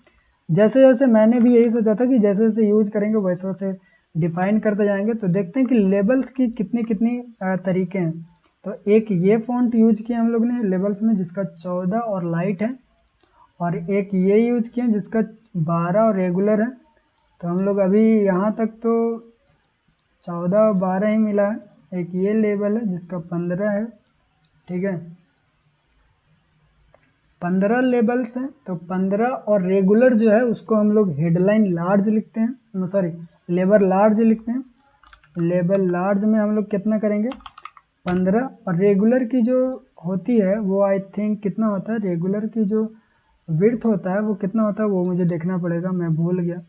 जैसे जैसे मैंने भी यही सोचा था कि जैसे जैसे यूज़ करेंगे वैसे वैसे डिफाइन करते जाएंगे। तो देखते हैं कि लेबल्स की कितनी कितनी तरीके हैं। तो एक ये फ़ॉन्ट यूज किया हम लोग ने लेबल्स में जिसका 14 और लाइट है, और एक ये यूज किया जिसका 12 और रेगुलर है। तो हम लोग अभी यहाँ तक तो 14 और 12 ही मिला है। एक ये लेबल है जिसका 15 है, ठीक है, 15 लेबल्स हैं। तो 15 और रेगुलर जो है उसको हम लोग हेडलाइन लार्ज लिखते हैं, सॉरी लेबल लार्ज लिखते हैं। लेबल लार्ज में हम लोग कितना करेंगे 15, और रेगुलर की जो होती है वो आई थिंक कितना होता है, रेगुलर की जो विड्थ होता है वो कितना होता है वो मुझे देखना पड़ेगा, मैं भूल गया।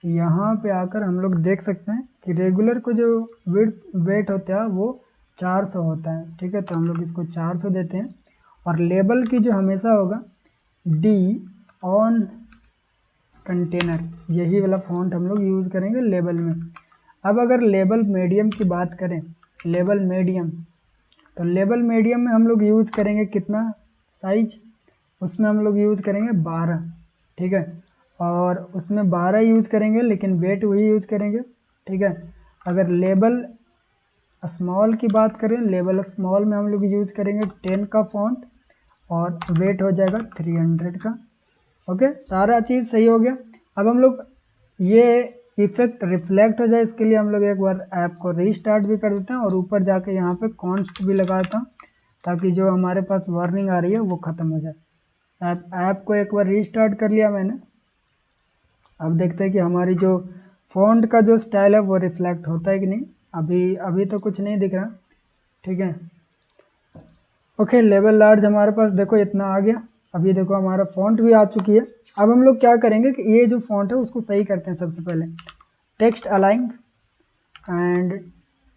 यहाँ पे आकर हम लोग देख सकते हैं कि रेगुलर को जो वेट होता है वो 400 होता है, ठीक है। तो हम लोग इसको 400 देते हैं। और लेबल की जो हमेशा होगा डी ऑन कंटेनर, यही वाला फॉन्ट हम लोग यूज़ करेंगे लेबल में। अब अगर लेबल मीडियम की बात करें, लेबल मीडियम, तो लेबल मीडियम में हम लोग यूज़ करेंगे कितना साइज, उसमें हम लोग यूज़ करेंगे 12, ठीक है। और उसमें 12 यूज़ करेंगे लेकिन वेट वही यूज़ करेंगे, ठीक है। अगर लेबल स्मॉल की बात करें, लेबल स्मॉल में हम लोग यूज़ करेंगे 10 का फॉन्ट और वेट हो जाएगा 300 का। ओके, सारा चीज़ सही हो गया। अब हम लोग ये इफेक्ट रिफ्लेक्ट हो जाए इसके लिए हम लोग एक बार ऐप को रीस्टार्ट भी कर देते हैं और ऊपर जाके यहाँ पे कॉन्स्ट भी लगाता हूँ ताकि जो हमारे पास वार्निंग आ रही है वो ख़त्म हो जाए। ऐप को एक बार रीस्टार्ट कर लिया मैंने, अब देखते हैं कि हमारी जो फॉन्ट का जो स्टाइल है वो रिफ्लेक्ट होता है कि नहीं। अभी तो कुछ नहीं दिख रहा, ठीक है। ओके, लेवल लार्ज हमारे पास देखो इतना आ गया। अभी देखो हमारा फॉन्ट भी आ चुकी है। अब हम लोग क्या करेंगे कि ये जो फॉन्ट है उसको सही करते हैं। सबसे पहले text align and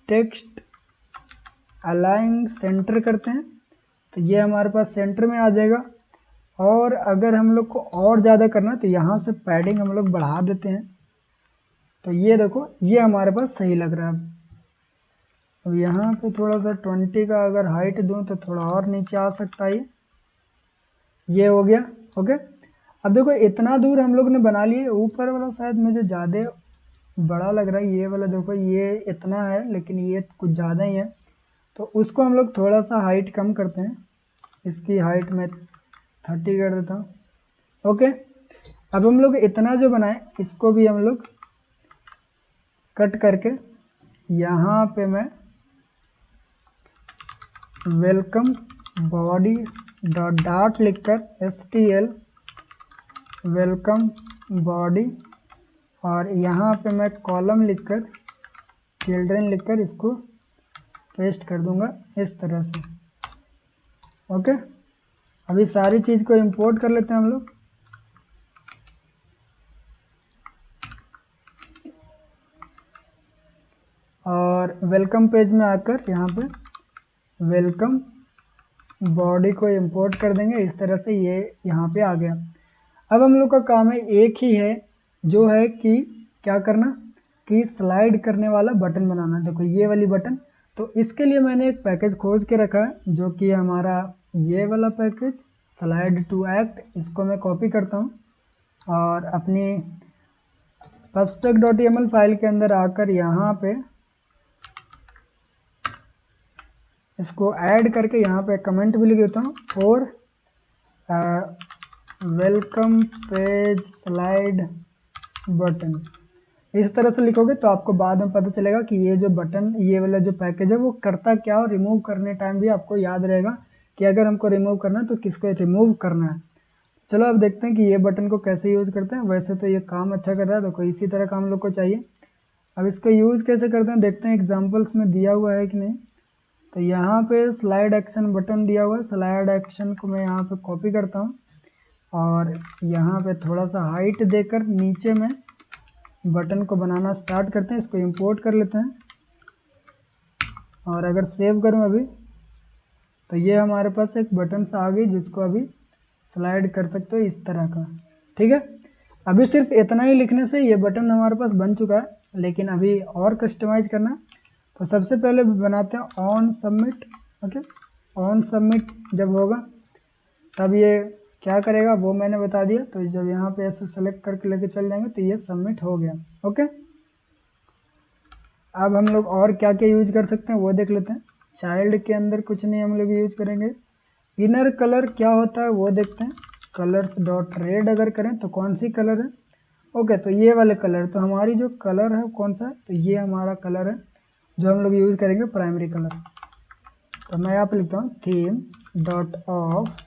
text align centre करते हैं, तो ये हमारे पास सेंटर में आ जाएगा। और अगर हम लोग को और ज़्यादा करना तो यहाँ से पैडिंग हम लोग बढ़ा देते हैं, तो ये देखो ये हमारे पास सही लग रहा है। अब यहाँ पे थोड़ा सा 20 का अगर हाइट दूं तो थोड़ा और नीचे आ सकता है। ये हो गया। ओके, अब देखो इतना दूर हम लोग ने बना लिए। ऊपर वाला शायद मुझे ज़्यादा बड़ा लग रहा है, ये वाला देखो ये इतना है लेकिन ये कुछ ज़्यादा ही है, तो उसको हम लोग थोड़ा सा हाइट कम करते हैं। इसकी हाइट मैं 30 कर देता हूँ। ओके, अब हम लोग इतना जो बनाए इसको भी हम लोग कट करके यहाँ पे मैं वेलकम बॉडी डॉट लिखकर STL वेलकम बॉडी, और यहाँ पे मैं कॉलम लिखकर चिल्ड्रन लिखकर इसको पेस्ट कर दूंगा इस तरह से। ओके, अभी सारी चीज़ को इंपोर्ट कर लेते हैं हम लोग। और वेलकम पेज में आकर यहाँ पे वेलकम बॉडी को इंपोर्ट कर देंगे इस तरह से। ये यहाँ पे आ गया। अब हम लोग का काम है एक ही है, जो है कि क्या करना कि स्लाइड करने वाला बटन बनाना। देखो ये वाली बटन, तो इसके लिए मैंने एक पैकेज खोज के रखा है जो कि हमारा ये वाला पैकेज स्लाइड टू एक्ट। इसको मैं कॉपी करता हूँ और अपनी pubspec.yaml फाइल के अंदर आकर यहाँ पे इसको ऐड करके यहाँ पे कमेंट भी लिख देता हूँ और वेलकम पेज स्लाइड बटन। इस तरह से लिखोगे तो आपको बाद में पता चलेगा कि ये जो बटन, ये वाला जो पैकेज है वो करता क्या, और रिमूव करने टाइम भी आपको याद रहेगा कि अगर हमको रिमूव करना है तो किसको रिमूव करना है। चलो अब देखते हैं कि ये बटन को कैसे यूज़ करते हैं। वैसे तो ये काम अच्छा कर रहा है, देखो इसी तरह का हम लोग को चाहिए। अब इसको यूज़ कैसे करते हैं देखते हैं, एग्जाम्पल्स में दिया हुआ है कि नहीं। तो यहाँ पे स्लाइड एक्शन बटन दिया हुआ है। स्लाइड एक्शन को मैं यहाँ पे कॉपी करता हूँ और यहाँ पे थोड़ा सा हाइट देकर नीचे में बटन को बनाना स्टार्ट करते हैं। इसको इंपोर्ट कर लेते हैं और अगर सेव करूँ अभी तो ये हमारे पास एक बटन सा आ गई जिसको अभी स्लाइड कर सकते हो इस तरह का, ठीक है। अभी सिर्फ इतना ही लिखने से ये बटन हमारे पास बन चुका है, लेकिन अभी और कस्टमाइज करना तो सबसे पहले बनाते हैं on submit. Okay, on submit जब होगा तब ये क्या करेगा वो मैंने बता दिया। तो जब यहाँ पे ऐसे सेलेक्ट करके लेके चल जाएंगे तो ये सबमिट हो गया। ओके, अब हम लोग और क्या क्या यूज कर सकते हैं वो देख लेते हैं। चाइल्ड के अंदर कुछ नहीं हम लोग यूज करेंगे। इनर कलर क्या होता है वो देखते हैं। कलर्स डॉट रेड अगर करें तो कौन सी कलर है, ओके तो ये वाले कलर। तो हमारी जो कलर है कौन सा है, तो ये हमारा कलर है जो हम लोग यूज़ करेंगे प्राइमरी कलर। तो मैं यहाँ पे लिखता हूँ theme dot of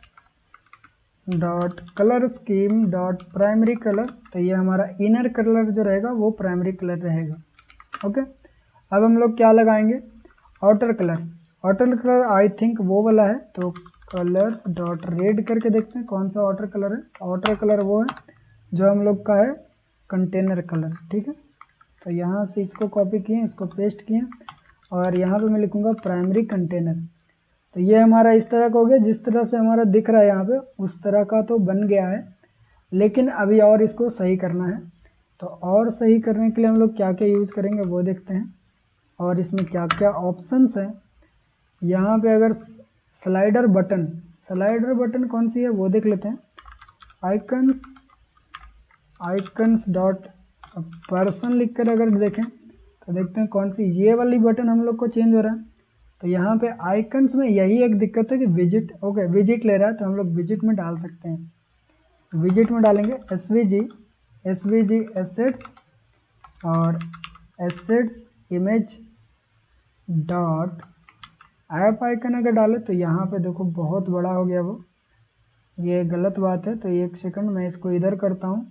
dot colour scheme dot primary colour. तो ये हमारा इनर कलर जो रहेगा वो प्राइमरी कलर रहेगा। ओके, अब हम लोग क्या लगाएंगे, outer colour. Outer colour I think वो वाला है, तो कलर्स डॉट रेड करके देखते हैं कौन सा आउटर कलर है। आउटर कलर वो है जो हम लोग का है कंटेनर कलर, ठीक है। तो यहाँ से इसको कॉपी किए, इसको पेस्ट किए और यहाँ पे मैं लिखूँगा प्राइमरी कंटेनर। तो ये हमारा इस तरह का हो गया, जिस तरह से हमारा दिख रहा है यहाँ पे उस तरह का तो बन गया है, लेकिन अभी और इसको सही करना है। तो और सही करने के लिए हम लोग क्या क्या यूज़ करेंगे वो देखते हैं और इसमें क्या क्या ऑप्शंस हैं। यहाँ पे अगर स्लाइडर बटन कौन सी है वो देख लेते हैं। आइकन्स डॉट पर्सन लिख कर अगर देखें तो देखते हैं कौन सी ये वाली बटन हम लोग को चेंज हो रहा है। तो यहाँ पे आइकन्स में यही एक दिक्कत है कि विजिट, ओके विजिट ले रहा है तो हम लोग विजिट में डाल सकते हैं। विजिट में डालेंगे एसवीजी एसेट्स और assets image dot app icon अगर डाले तो यहाँ पे देखो बहुत बड़ा हो गया वो, ये गलत बात है। तो एक सेकंड मैं इसको इधर करता हूँ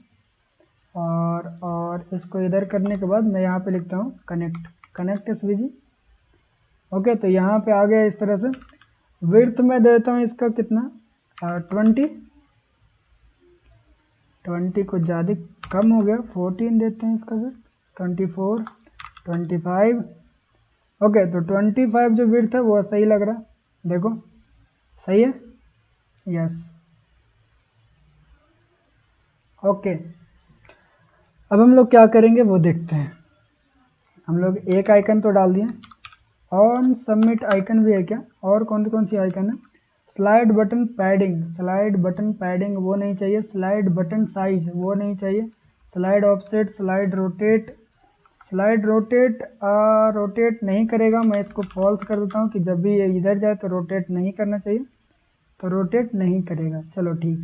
और इसको इधर करने के बाद मैं यहाँ पे लिखता हूँ कनेक्ट एसवीजी। ओके, तो यहाँ पे आ गया इस तरह से। विड्थ में देता हूँ इसका कितना 20 को ज़्यादा कम हो गया, 14 देते हैं इसका विड्थ, 24 25। ओके, तो 25 जो विड्थ है वो सही लग रहा है, देखो सही है, यस। ओके, अब हम लोग क्या करेंगे वो देखते हैं। हम लोग एक आइकन तो डाल दिए, ऑन सबमिट आइकन भी है क्या, और कौन सी आइकन है, स्लाइड बटन पैडिंग वो नहीं चाहिए, स्लाइड बटन साइज वो नहीं चाहिए, स्लाइड ऑफसेट, स्लाइड रोटेट नहीं करेगा, मैं इसको फॉल्स कर देता हूँ कि जब भी ये इधर जाए तो रोटेट नहीं करना चाहिए, तो रोटेट नहीं करेगा, चलो ठीक।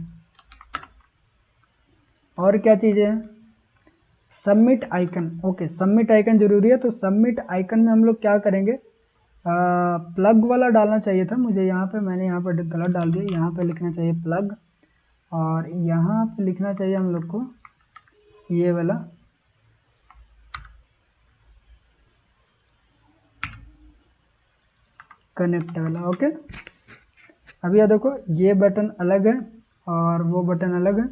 और क्या चीज़ें हैं, submit icon. Okay, submit icon जरूरी है, तो सबमिट आइकन में हम लोग क्या करेंगे, प्लग वाला डालना चाहिए था मुझे, यहाँ पे मैंने यहाँ पे गलत डाल दिया, यहाँ पे लिखना चाहिए प्लग, और यहाँ पे लिखना चाहिए हम लोग को ये वाला कनेक्ट वाला। ओके, अब यह देखो ये बटन अलग है और वो बटन अलग है,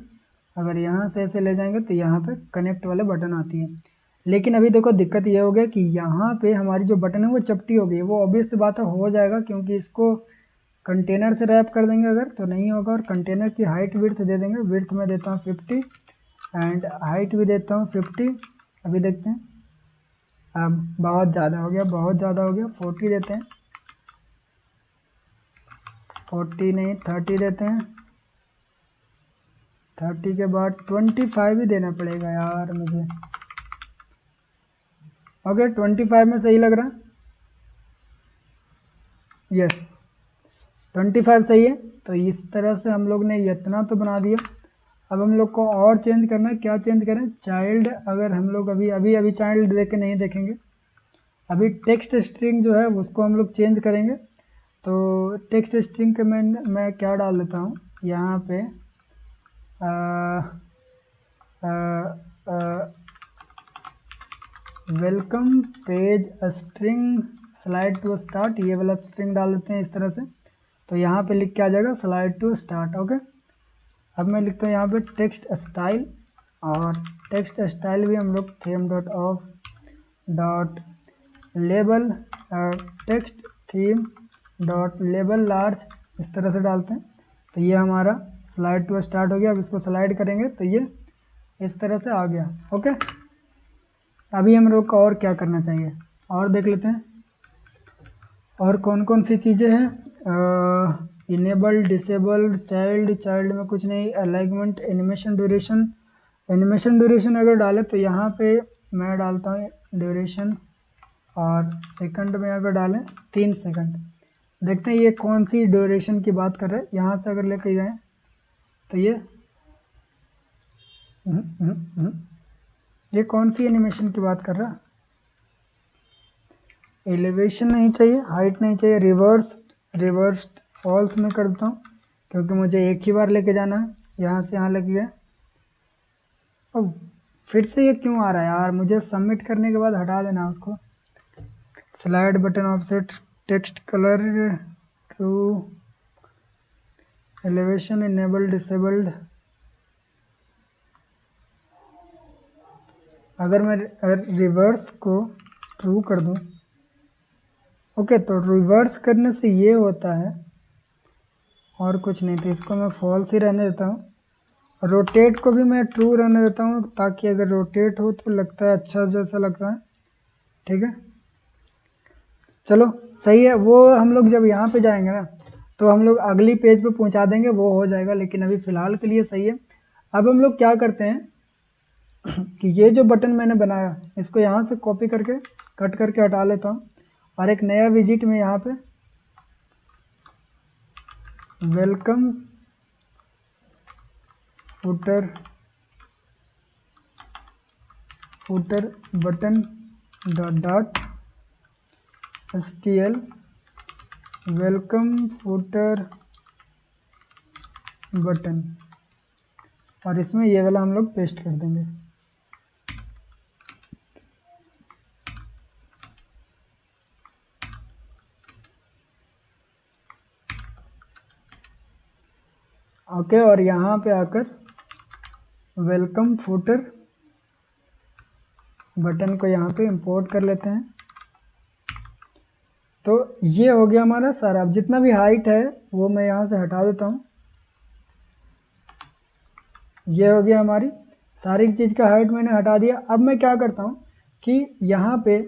अगर यहाँ से ऐसे ले जाएंगे तो यहाँ पे कनेक्ट वाले बटन आती है। लेकिन अभी देखो दिक्कत ये हो गया कि यहाँ पे हमारी जो बटन है वो चपटी हो गई, वो ऑब्वियस सी बात है हो जाएगा, क्योंकि इसको कंटेनर से रैप कर देंगे अगर तो नहीं होगा, और कंटेनर की हाइट विड्थ दे देंगे, विड्थ में देता हूँ 50 एंड हाइट भी देता हूँ 50। अभी देखते हैं, अब बहुत ज़्यादा हो गया 40 देते हैं, 40 नहीं 30 देते हैं, 30 के बाद 25 ही देना पड़ेगा यार मुझे। ओके, 25 में सही लग रहा है, यस 25 सही है। तो इस तरह से हम लोग ने इतना तो बना दिया। अब हम लोग को और चेंज करना है, क्या चेंज करें, चाइल्ड, अगर हम लोग अभी चाइल्ड देख के नहीं देखेंगे, अभी टेक्स्ट स्ट्रिंग जो है उसको हम लोग चेंज करेंगे। तो टेक्स्ट स्ट्रिंग के मैं क्या डाल देता हूँ यहाँ पे, welcome page string slide to start, ये वाला स्ट्रिंग डाल देते हैं इस तरह से। तो यहाँ पे लिख के आ जाएगा स्लाइड टू स्टार्ट। ओके, अब मैं लिखता हूँ यहाँ पे टेक्स्ट स्टाइल, और टेक्स्ट स्टाइल भी हम लोग theme dot of dot label text theme dot label large इस तरह से डालते हैं। तो ये हमारा स्लाइड टू स्टार्ट हो गया। अब इसको स्लाइड करेंगे तो ये इस तरह से आ गया। ओके, अभी हम लोग को और क्या करना चाहिए और देख लेते हैं, और कौन सी चीज़ें हैं, इनेबल, डिसेबल, चाइल्ड में कुछ नहीं, अलाइनमेंट, एनिमेशन ड्यूरेशन अगर डाले तो यहाँ पे मैं डालता हूँ ड्यूरेशन, और सेकंड में अगर डालें 3 सेकंड। देखते हैं ये कौन सी ड्यूरेशन की बात कर रहे हैं, यहाँ से अगर लेके जाएँ तो ये कौन सी एनिमेशन की बात कर रहा है, एलिवेशन नहीं चाहिए, हाइट नहीं चाहिए, रिवर्स्ड फॉल्स में कर देता हूँ, क्योंकि मुझे एक ही बार लेके जाना है, यहाँ से यहाँ लेके गया। अब फिर से ये क्यों आ रहा है यार, मुझे सबमिट करने के बाद हटा देना उसको। Slide button offset, text colour two, elevation, enable, disabled. अगर मैं रिवर्स को ट्रू कर दूँ, ओके, तो रिवर्स करने से ये होता है और कुछ नहीं, तो इसको मैं फॉल्स ही रहने देता हूँ। रोटेट को भी मैं ट्रू रहने देता हूँ, ताकि अगर रोटेट हो तो लगता है अच्छा जैसा लगता है। ठीक है, चलो सही है। वो हम लोग जब यहाँ पे जाएंगे ना तो हम लोग अगली पेज पे पहुँचा देंगे, वो हो जाएगा, लेकिन अभी फ़िलहाल के लिए सही है। अब हम लोग क्या करते हैं कि ये जो बटन मैंने बनाया इसको यहाँ से कॉपी करके कट करके हटा लेता हूँ, और एक नया विजिट में यहाँ पे welcome footer button dot stl welcome footer button, और इसमें ये वाला हम लोग पेस्ट कर देंगे। ओके, और यहाँ पे आकर वेलकम फुटर बटन को यहाँ पे इंपोर्ट कर लेते हैं। तो ये हो गया हमारा सारा। अब जितना भी हाइट है वो मैं यहाँ से हटा देता हूँ। ये हो गया हमारी सारी चीज़ का हाइट मैंने हटा दिया। अब मैं क्या करता हूँ कि यहाँ पे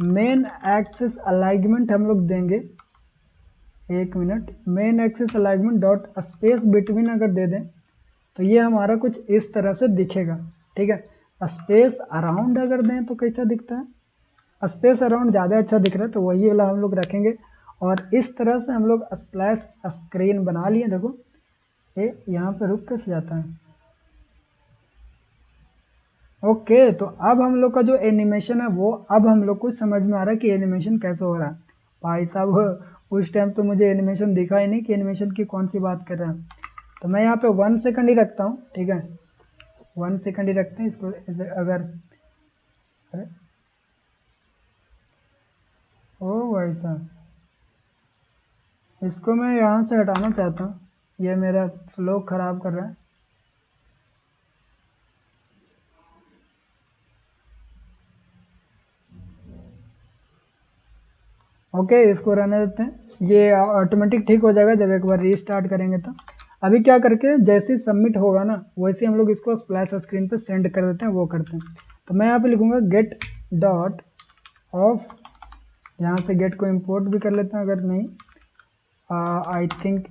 मेन एक्सेस अलाइनमेंट हम लोग देंगे। एक minute, main axis alignment dot space between अगर दे दें तो ये हमारा कुछ इस तरह से दिखेगा। ठीक है, स्पेस अराउंड अगर दें तो कैसा दिखता है? स्पेस अराउंड ज़्यादा अच्छा दिख रहा है, तो वही वाला हम लोग रखेंगे। और इस तरह से हम लोग स्प्लैश स्क्रीन बना लिए। देखो ये यहाँ पे रुक कैसे जाता है। ओके, तो अब हम लोग का जो एनिमेशन है वो अब हम लोग को समझ में आ रहा है कि एनिमेशन कैसे हो रहा है। भाई साहब उस टाइम तो मुझे एनिमेशन दिखा ही नहीं कि एनिमेशन की कौन सी बात कर रहा है। तो मैं यहाँ पे 1 सेकंड ही रखता हूँ। ठीक है, 1 सेकंड ही रखते हैं इसको। अगर अरे ओ भाई साहब, इसको मैं यहाँ से हटाना चाहता हूँ, ये मेरा फ्लो ख़राब कर रहा है। ओके, इसको रहने देते हैं, ये ऑटोमेटिक ठीक हो जाएगा जब एक बार रीस्टार्ट करेंगे तो। अभी क्या करके जैसे ही सबमिट होगा ना वैसे हम लोग इसको स्प्लैश स्क्रीन पे सेंड कर देते हैं, वो करते हैं। तो मैं यहाँ पे लिखूँगा गेट डॉट ऑफ, यहाँ से गेट को इंपोर्ट भी कर लेते हैं अगर नहीं। आई थिंक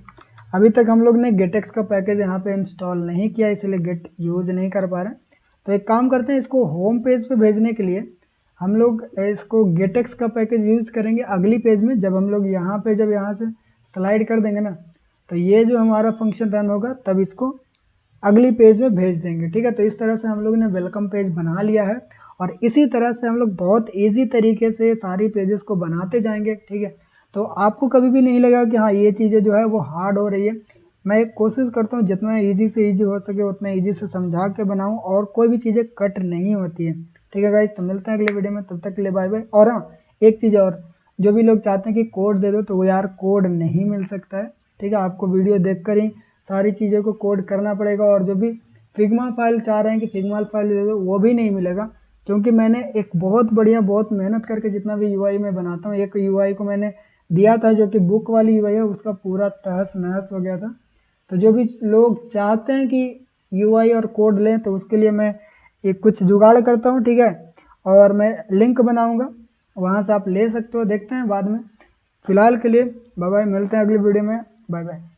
अभी तक हम लोग ने गेटेक्स का पैकेज यहाँ पे इंस्टॉल नहीं किया, इसलिए गेट यूज़ नहीं कर पा रहे। तो एक काम करते हैं, इसको होम पेज पे भेजने के लिए हम लोग इसको गेटेक्स का पैकेज यूज़ करेंगे अगली पेज में। जब हम लोग यहाँ पे जब यहाँ से स्लाइड कर देंगे ना तो ये जो हमारा फंक्शन रन होगा तब इसको अगली पेज में भेज देंगे। ठीक है, तो इस तरह से हम लोग ने वेलकम पेज बना लिया है और इसी तरह से हम लोग बहुत ईजी तरीके से सारी पेजेस को बनाते जाएंगे। ठीक है, तो आपको कभी भी नहीं लगेगा कि हाँ ये चीज़ें जो है वो हार्ड हो रही है। मैं कोशिश करता हूँ जितना ईजी से ईजी हो सके उतना ईजी से समझा के बनाऊँ और कोई भी चीज़ें कट नहीं होती है। ठीक है गाइस, तो मिलते हैं अगले वीडियो में, तब तक के लिए बाय बाय। और हाँ, एक चीज़ और, जो भी लोग चाहते हैं कि कोड दे दो तो वो यार कोड नहीं मिल सकता है। ठीक है, आपको वीडियो देख कर ही सारी चीज़ों को कोड करना पड़ेगा। और जो भी फिग्मा फाइल चाह रहे हैं कि फिग्मा फाइल दे दो, वो भी नहीं मिलेगा, क्योंकि मैंने एक बहुत बढ़िया बहुत मेहनत करके जितना भी यूआई मैं बनाता हूँ, एक यूआई को मैंने दिया था जो कि बुक वाली यूआई है, उसका पूरा तहस नहस हो गया था। तो जो भी लोग चाहते हैं कि यूआई और कोड लें तो उसके लिए मैं एक कुछ जुगाड़ करता हूँ। ठीक है, और मैं लिंक बनाऊँगा, वहाँ से आप ले सकते हो। देखते हैं बाद में। फिलहाल के लिए बाय बाय, मिलते हैं अगली वीडियो में। Bye bye.